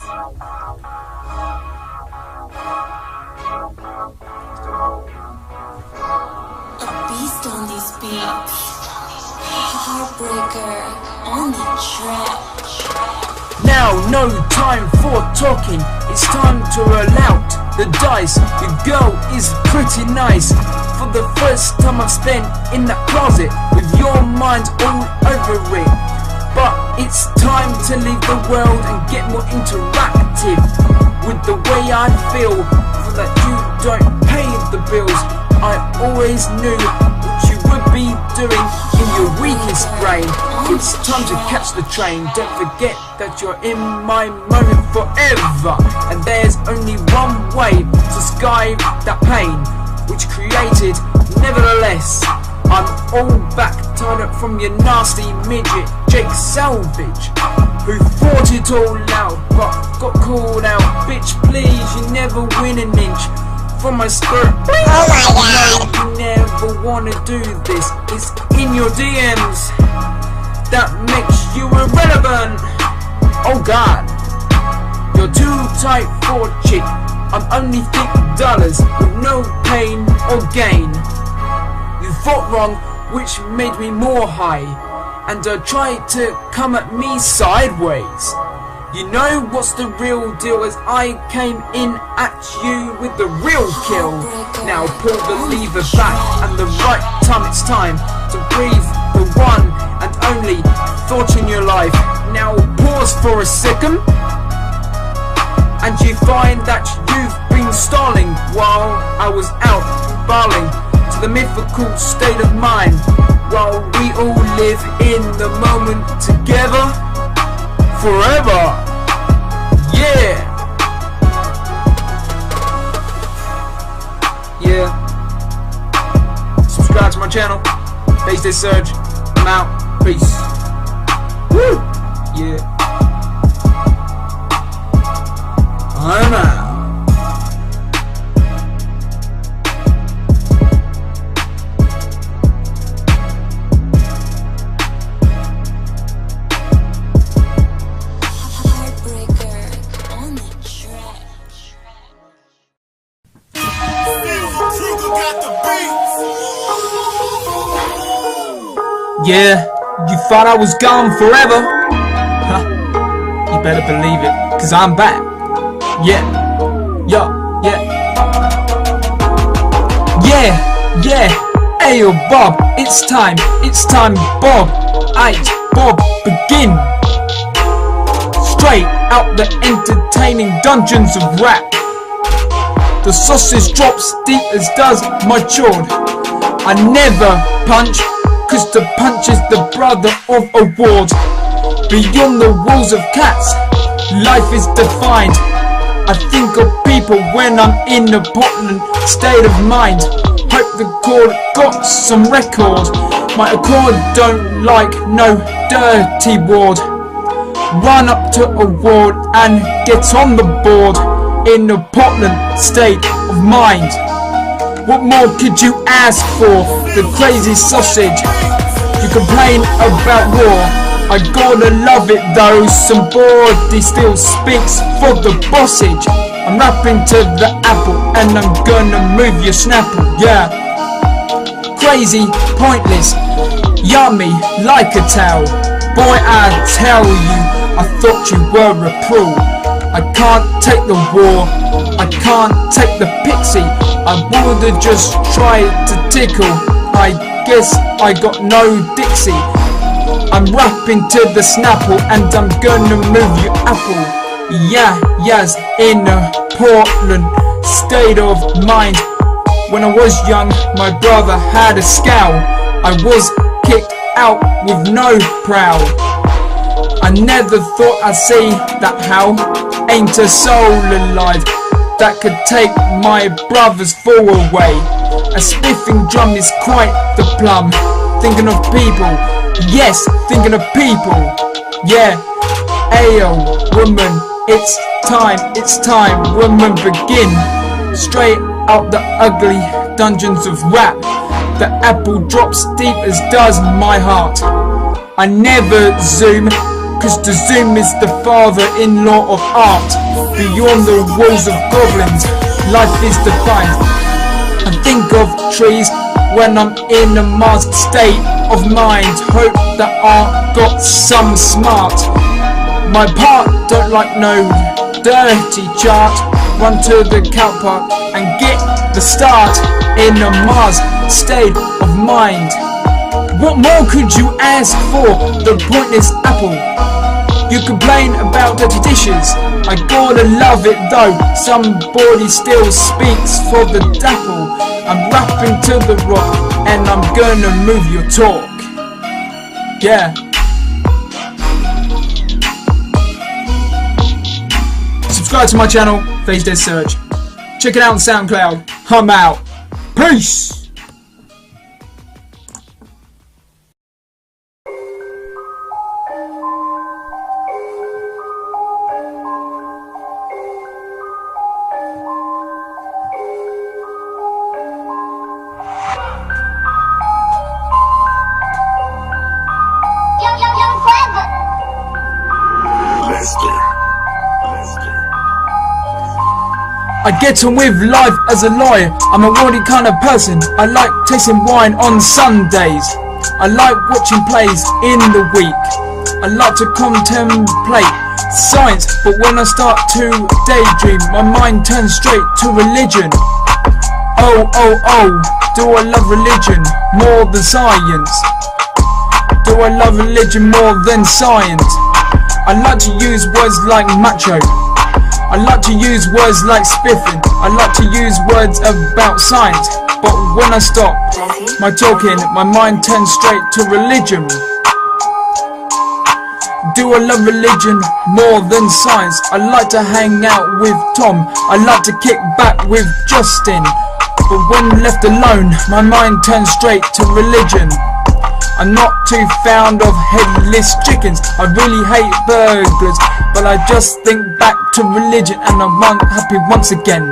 Beast on these beats, heartbreaker on the track. Now no time for talking, it's time to roll out the dice. Your girl is pretty nice. For the first time I've spent in that closet with your mind all over it. But it's time to leave the world and get more interactive with the way I feel, for that you don't pay the bills. I always knew what you would be doing in your weakest brain. It's time to catch the train. Don't forget that you're in my moment forever, and there's only one way to skype that pain which created. Nevertheless, I'm all back, tied up from your nasty midget Jake Salvage, who fought it all out but got called out. Bitch, please, you never win an inch from my skirt. Oh my God. No, you never wanna do this. It's in your DMs that makes you irrelevant. Oh God, you're too tight for a chick. I'm only thinking dollars with no pain or gain. You thought wrong, which made me more high, and tried to come at me sideways. You know what's the real deal, as I came in at you with the real kill. Now pull the lever back, and the right time, it's time to breathe the one and only thought in your life. Now pause for a second, and you find that you've been stalling while I was out balling to the mythical state of mind, while we all live in the moment together forever. Yeah. Subscribe to my channel. Face this surge. I'm out. Peace. Woo. Yeah. I'm out. Yeah, you thought I was gone forever? Huh, you better believe it, cause I'm back. Yeah, yeah. Ayo Bob, it's time, Bob. Aight, Bob, begin. Straight out the entertaining dungeons of rap. The sausage drops deep as does my chord. I never punch, cause the punch is the brother of award. Beyond the walls of cats, life is defined. I think of people when I'm in a potent state of mind. Hope the chord got some record. My accord don't like no dirty ward. Run up to a ward and get on the board in a potent state of mind. What more could you ask for? The crazy sausage. You complain about war, I gotta love it though. Somebody still speaks for the bossage. I'm rapping to the apple and I'm gonna move your snapple, yeah. Crazy, pointless, yummy like a towel. Boy, I tell you, I thought you were a pro. I can't take the war, I can't take the pixie. I would've just tried to tickle. I guess I got no Dixie. I'm rapping to the snapple and I'm gonna move your apple. Yes, in a Portland state of mind. When I was young, my brother had a scowl. I was kicked out with no prowl. I never thought I'd see that how. Ain't a soul alive that could take my brother's fall away. A spiffing drum is quite the plum. Thinking of people, yes, thinking of people. Yeah, ayo, woman, it's time, woman, begin. Straight out the ugly dungeons of rap. The apple drops deep as does my heart. I never zoom, cause the Zoom is the father-in-law of art. Beyond the walls of goblins, life is defined. I think of trees when I'm in a masked state of mind. Hope that art got some smart. My part don't like no dirty chart. Run to the cow park and get the start in a masked state of mind. What more could you ask for? The pointless apple. You complain about dirty dishes, I gotta love it though. Somebody still speaks for the dapple. I'm rapping to the rock and I'm gonna move your talk. Yeah. Subscribe to my channel, Phase Dead Search. Check it out on SoundCloud. I'm out. Peace! I get on with life as a lawyer. I'm a worldly kind of person. I like tasting wine on Sundays. I like watching plays in the week. I like to contemplate science, but when I start to daydream, my mind turns straight to religion. Oh, oh, oh, do I love religion more than science? Do I love religion more than science? I like to use words like macho. I like to use words like spiffing. I like to use words about science. But when I stop my talking, my mind turns straight to religion. Do I love religion more than science? I like to hang out with Tom. I like to kick back with Justin. But when left alone, my mind turns straight to religion. I'm not too fond of headless chickens. I really hate burglars, but I just think back to religion and I'm happy once again.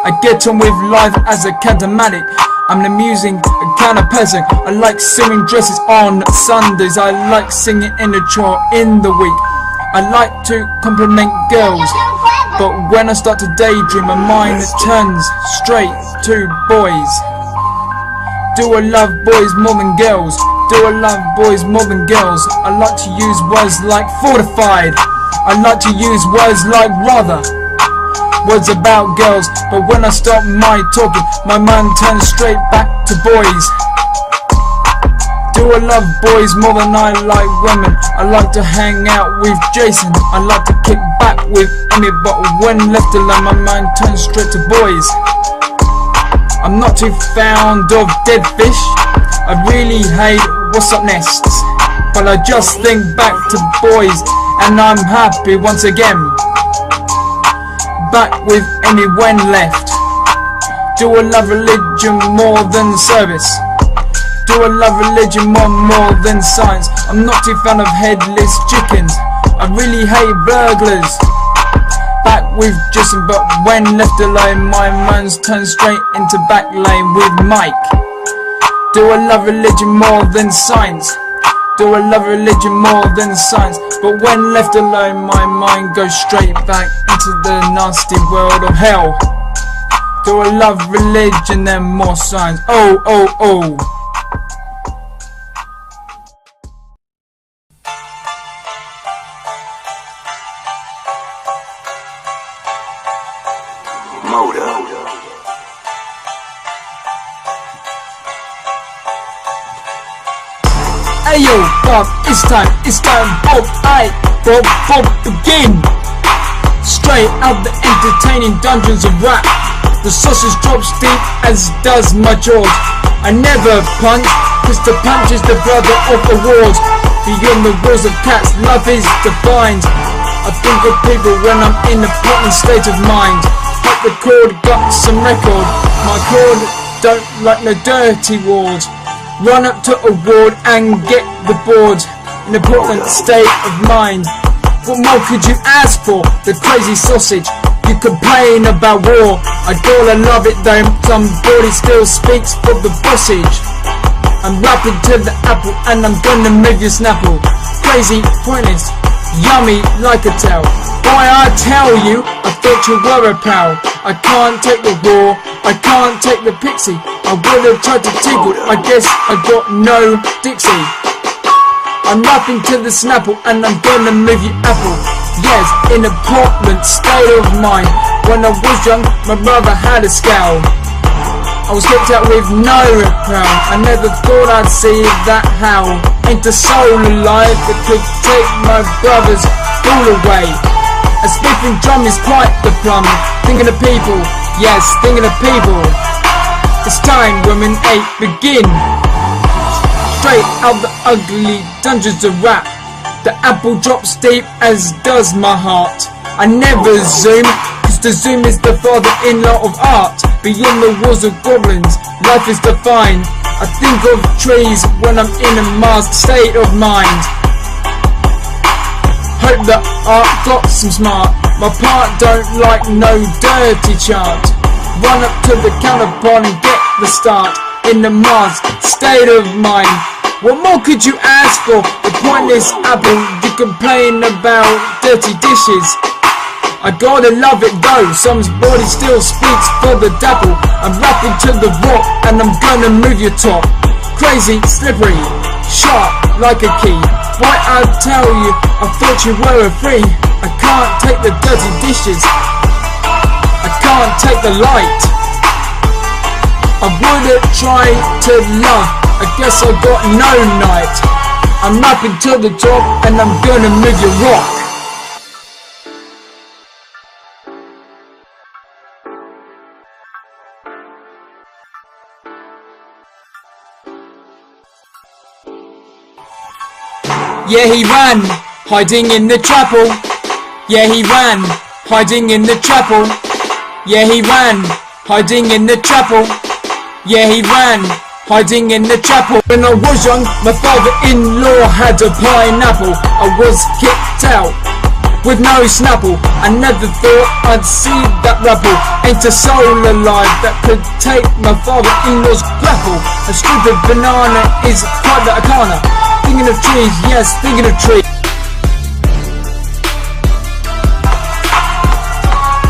I get on with life as a charismatic. I'm an amusing kind of person. I like sewing dresses on Sundays. I like singing in the chore in the week. I like to compliment girls, but when I start to daydream, my mind turns straight to boys. Do I love boys more than girls? Do I love boys more than girls? I like to use words like fortified. I like to use words like rather. Words about girls, but when I stop my talking, my mind turns straight back to boys. Do I love boys more than I like women? I like to hang out with Jason. I like to kick back with Amy, but when left alone, my mind turns straight to boys. I'm not too fond of dead fish. I really hate what's up next, but I just think back to boys and I'm happy once again. Back with anyone left. Do I love religion more than service? Do I love religion more than science? I'm not too fan of headless chickens. I really hate burglars. Back with Jason, but when left alone, my mind's turned straight into back lane with Mike. Do I love religion more than science? Do I love religion more than science? But when left alone, my mind goes straight back into the nasty world of hell. Do I love religion and more science? Oh, oh, oh. Ayo, Bob, it's time, Bob, Bob, begin. Straight out the entertaining dungeons of rap. The sausage drops deep as does my jaws. I never punch, cause the punch is the brother of awards. Beyond the walls of cats, love is defined. I think of people when I'm in a plotting state of mind. Hit the chord, got some record. My chord don't like no dirty wards. Run up to a ward and get the board. In a important state of mind. What more could you ask for? The crazy sausage. You complain about war. I gotta love it though. Somebody still speaks for the bossage. I'm rapping to the apple and I'm gonna make you snapple. Crazy, pointless, yummy like a tail. Boy, I tell you, I thought you were a pal. I can't take the raw, I can't take the pixie. I would have tried to tickle, I guess I got no Dixie. I'm rapping to the Snapple and I'm gonna move you apple. Yes, in a Portland state of mind. When I was young, my brother had a scowl. I was kicked out with no crown. I never thought I'd see that howl. Ain't a soul alive that could take my brother's all away. A spiffing drum is quite the plum. Thinking of people, yes, thinking of people. It's time, women 8, begin. Straight out the ugly dungeons of rap. The apple drops deep, as does my heart. I never zoom, cause the zoom is the father-in-law of art. Beyond the walls of goblins, life is defined. I think of trees when I'm in a masked state of mind. Hope that art got some smart. My part don't like no dirty chant. Run up to the counterpart and get the start. In the masked state of mind. What more could you ask for? The pointless apple, you complain about dirty dishes. I gotta love it though, some's body still speaks for the dapple. I'm rapping to the rock and I'm gonna move your top. Crazy, slippery, sharp like a key. Why I tell you, I thought you were a free. I can't take the dirty dishes, I can't take the light. I wouldn't try to love, I guess I got no night. I'm rapping to the top and I'm gonna move your rock. Yeah, he ran, hiding in the chapel. Yeah, he ran, hiding in the chapel. Yeah, he ran, hiding in the chapel. Yeah, he ran, hiding in the chapel. When I was young, my father-in-law had a pineapple. I was kicked out with no snapple. I never thought I'd see that rapple. Ain't a soul alive that could take my father-in-law's grapple. A stupid banana is quite the arcana. Thinking of trees, yes, thinking of trees.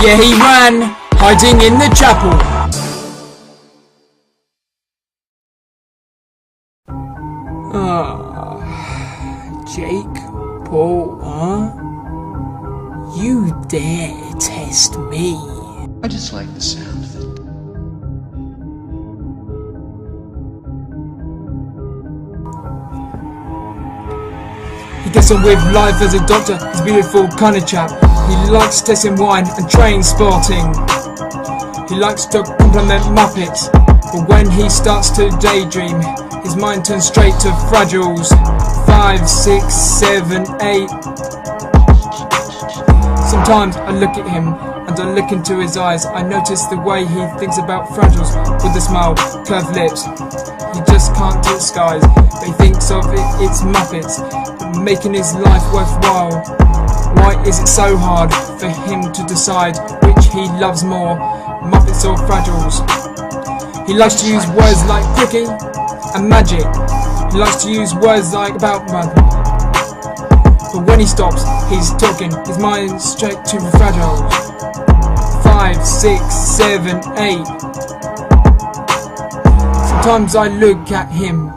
Yeah, he ran, hiding in the chapel. Jake, Paul, huh? You dare test me? I just like the sound of it. He gets on with life as a doctor, he's a beautiful kind of chap. He likes tasting wine and train sporting. He likes to compliment Muppets, but when he starts to daydream, his mind turns straight to Fragiles. 5, 6, 7, 8. Sometimes I look at him and I look into his eyes. I notice the way he thinks about Fragiles with a smile, curved lips. He just can't disguise, but he thinks of it's Muppets, making his life worthwhile. Why is it so hard for him to decide which he loves more, Muppets or Fragiles? He likes to use words like quickie and magic. He likes to use words like about mother. But when he stops, he's talking his mind straight to Fragiles. 5, 6, 7, 8. Sometimes I look at him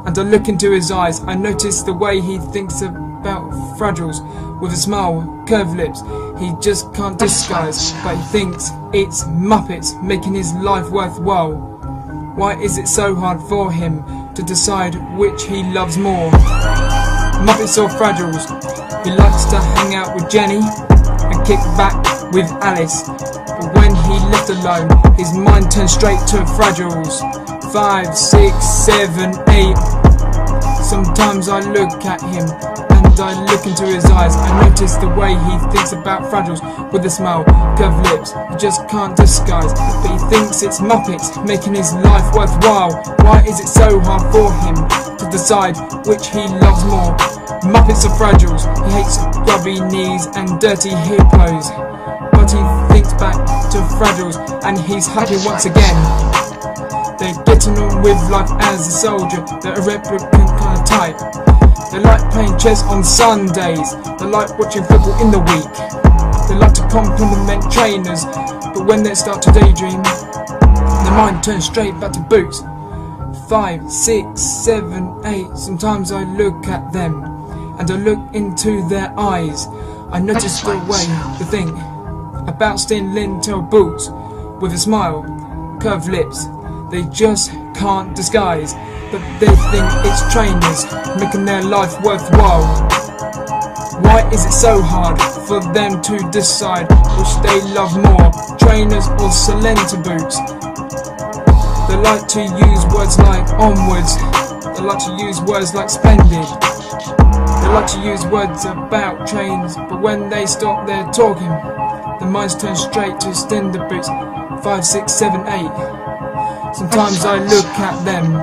and I look into his eyes. I notice the way he thinks about Fragiles with a smile, curved lips. He just can't disguise, but he thinks it's Muppets, making his life worthwhile. Why is it so hard for him to decide which he loves more, Muppets or Fragiles? He likes to hang out with Jenny and kick back with Alice, but when he left alone, his mind turned straight to Fragiles. 5, 6, 7, 8. Sometimes I look at him and I look into his eyes. I notice the way he thinks about Fragiles with a smile, curved lips. He just can't disguise, but he thinks it's Muppets, making his life worthwhile. Why is it so hard for him to decide which he loves more, Muppets or Fragiles? He hates grubby knees and dirty hippos, but he thinks back to Fragiles and he's happy once again. They're getting on with life as a soldier, they're a replicant kind of type. They like playing chess on Sundays. They like watching football in the week. They like to compliment trainers, but when they start to daydream, their mind turns straight back to boots. 5, 6, 7, 8. Sometimes I look at them and I look into their eyes. I notice the way they think about staying lintel boots with a smile, curved lips. They just can't disguise, but they think it's trainers making their life worthwhile. Why is it so hard for them to decide which they love more, trainers or Salenta boots? They like to use words like onwards. They like to use words like splendid. They like to use words about trains, but when they stop their talking, their minds turn straight to Stender boots. 5, 6, 7, 8. Sometimes I look at them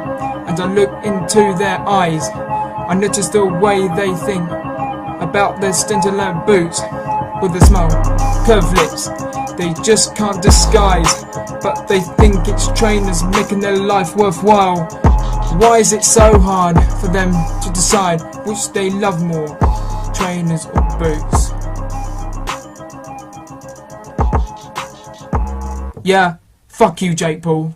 and I look into their eyes. I notice the way they think about their Stender boots with a smile, curved lips. They just can't disguise, but they think it's trainers making their life worthwhile. Why is it so hard for them to decide which they love more, trainers or boots? Yeah, fuck you, Jake Paul.